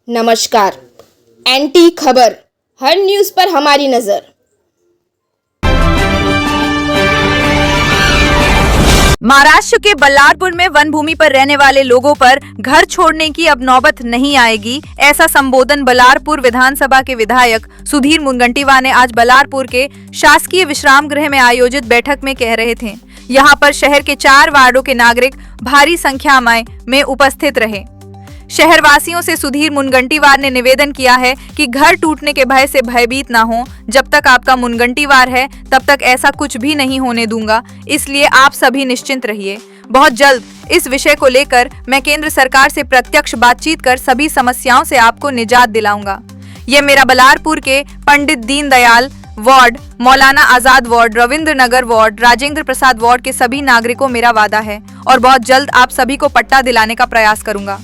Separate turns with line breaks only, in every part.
नमस्कार। एनटी खबर, हर न्यूज पर हमारी नजर।
महाराष्ट्र के बल्लारपुर में वन भूमि पर रहने वाले लोगों पर घर छोड़ने की अब नौबत नहीं आएगी, ऐसा संबोधन बल्लारपुर विधानसभा के विधायक सुधीर मुनगंटीवार ने आज बल्लारपुर के शासकीय विश्राम गृह में आयोजित बैठक में कह रहे थे। यहां पर शहर के 4 वार्डों के नागरिक भारी संख्या में उपस्थित रहे। शहर वासियों से सुधीर मुनगंटीवार ने निवेदन किया है कि घर टूटने के भय से भयभीत ना हो। जब तक आपका मुनगंटीवार है तब तक ऐसा कुछ भी नहीं होने दूंगा, इसलिए आप सभी निश्चिंत रहिए। बहुत जल्द इस विषय को लेकर मैं केंद्र सरकार से प्रत्यक्ष बातचीत कर सभी समस्याओं से आपको निजात दिलाऊंगा। ये मेरा बल्लारपुर के पंडित दीनदयाल वार्ड, मौलाना आजाद वार्ड, रविंद्र नगर वार्ड, राजेंद्र प्रसाद वार्ड के सभी नागरिकों मेरा वादा है और बहुत जल्द आप सभी को पट्टा दिलाने का प्रयास करूंगा।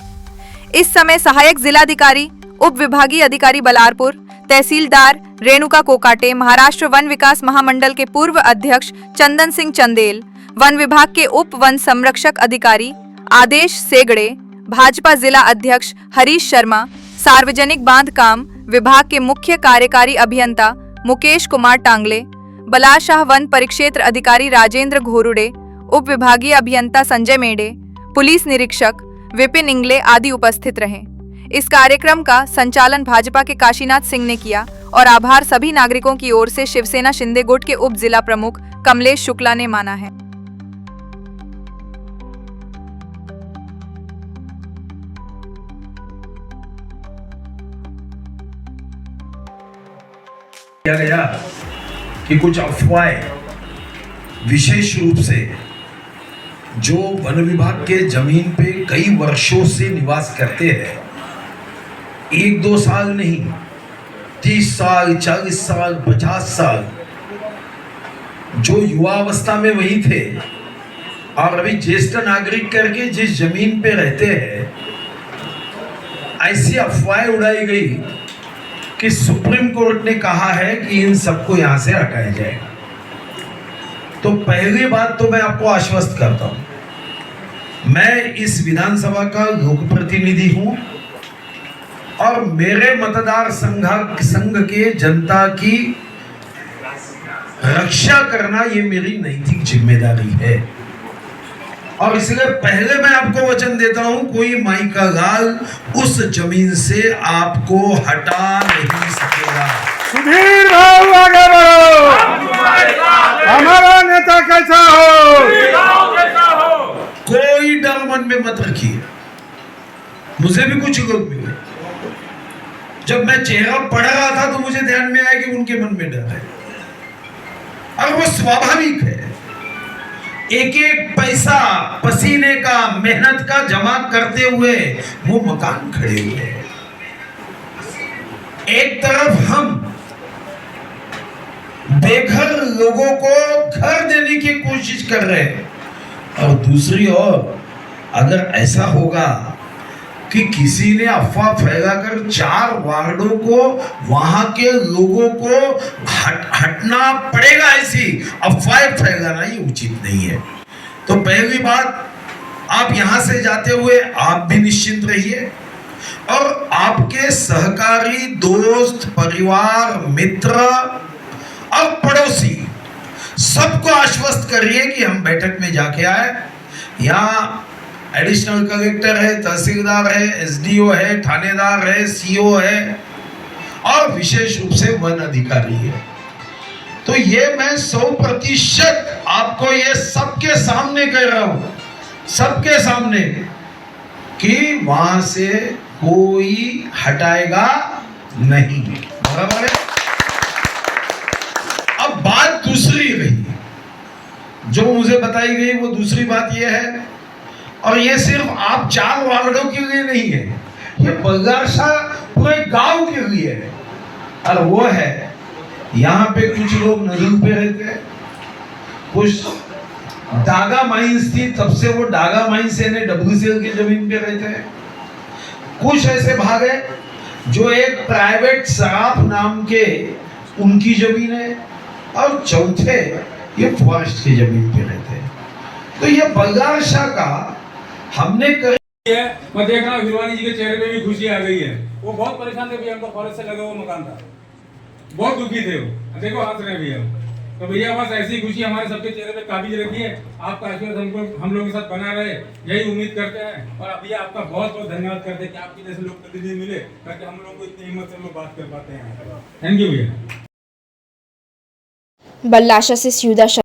इस समय सहायक जिलाधिकारी, उप विभागीय अधिकारी बल्लारपुर, तहसीलदार रेणुका कोकाटे, महाराष्ट्र वन विकास महामंडल के पूर्व अध्यक्ष चंदन सिंह चंदेल, वन विभाग के उप वन संरक्षक अधिकारी आदेश सेगड़े, भाजपा जिला अध्यक्ष हरीश शर्मा, सार्वजनिक बांधकाम विभाग के मुख्य कार्यकारी अभियंता मुकेश कुमार टांगले, बलाशाह वन परिक्षेत्र अधिकारी राजेंद्र घोरुडे, उप विभागीय अभियंता संजय मेढ़े, पुलिस निरीक्षक विपिन इंगले आदि उपस्थित रहे। इस कार्यक्रम का संचालन भाजपा के काशीनाथ सिंह ने किया और आभार सभी नागरिकों की ओर से शिवसेना शिंदे गुट के उप जिला प्रमुख कमलेश शुक्ला ने माना है।
किया गया कि कुछ अफवाहें विशेष रूप से जो वन विभाग के जमीन पे कई वर्षों से निवास करते हैं, 1-2 साल नहीं, 30 साल, 40 साल, 50 साल, जो युवा अवस्था में वही थे और अभी ज्येष्ठ नागरिक करके जिस जमीन पे रहते हैं, ऐसी अफवाहें उड़ाई गई कि सुप्रीम कोर्ट ने कहा है कि इन सबको यहां से हटाया जाएगा। तो पहली बात तो मैं आपको आश्वस्त करता हूं, मैं इस विधानसभा का लोक प्रतिनिधि हूं और मेरे मतदार संघ के जनता की रक्षा करना ये मेरी नैतिक जिम्मेदारी है। और इसलिए पहले मैं आपको वचन देता हूं, कोई माई का गाल उस जमीन से आपको हटा नहीं सकेगा।
सुधीर भाई आगे बढ़ो, हमारा नेता कैसा हो,
कोई डर मन में मत रखिए। मुझे भी कुछ लोग मिले, जब मैं चेहरा पढ़ रहा था तो मुझे ध्यान में आया कि उनके मन में डर है और वो स्वाभाविक है। एक एक पैसा पसीने का, मेहनत का जमा करते हुए वो मकान खड़े हुए हैं। एक तरफ हम बेघर लोगों को घर देने की कोशिश कर रहे हैं और दूसरी ओर अगर ऐसा होगा कि किसी ने अफवाह फैलाकर 4 वार्डों को, वहां के लोगों को हटना पड़ेगा, ऐसी अफवाह फैलाना ये उचित नहीं है। तो पहली बात, आप यहां से जाते हुए आप भी निश्चिंत रहिए और आपके सहकारी, दोस्त, परिवार, मित्र और पड़ोसी सबको आश्वस्त करिए कि हम बैठक में जाके आए। यहाँ एडिशनल कलेक्टर है, तहसीलदार है, एसडीओ है, थानेदार है, सीओ है और विशेष रूप से वन अधिकारी है। तो ये मैं 100% आपको ये सबके सामने कह रहा हूं, सबके सामने, कि वहां से कोई हटाएगा नहीं। बराबर है। अब बात दूसरी रही, जो मुझे बताई गई वो दूसरी बात ये है, और ये सिर्फ आप 4 वार्डों के लिए नहीं है, ये बल्लाशाह पूरे गांव के लिए है। और वो है, यहाँ पे कुछ लोग नजूल पे रहते हैं, कुछ डागा माइंस थी तब से वो डागा माइंस से WCL की जमीन पे रहते हैं, कुछ ऐसे भाग है जो एक प्राइवेट सराफ नाम के उनकी जमीन है, और चौथे ये फॉरेस्ट की जमीन पे रहते हैं। तो ये बल्लाशाह का हमने
मैं देख रहा हूँ हिरवानी जी के चेहरे पे भी खुशी आ गई है। वो बहुत परेशान थे भैया, उनको फॉरेस्ट से लगा हुआ मकान था, बहुत दुखी थे वो। देखो हंस रहे भैया। तो भैया बस ऐसी खुशी हमारे सबके चेहरे पे काबिज रखी है। आपका आशीर्वाद हमको हम लोगों के साथ बना रहे, यही उम्मीद करते हैं। और भैया आपका बहुत बहुत धन्यवाद करते हैं कि आपके जैसे लोग प्रतिनिधि मिले ताकि हम लोग को इतनी हिम्मत से हम लोग बात कर पाते हैं। थैंक यू भैया।
बल्लाशा से स्यूदा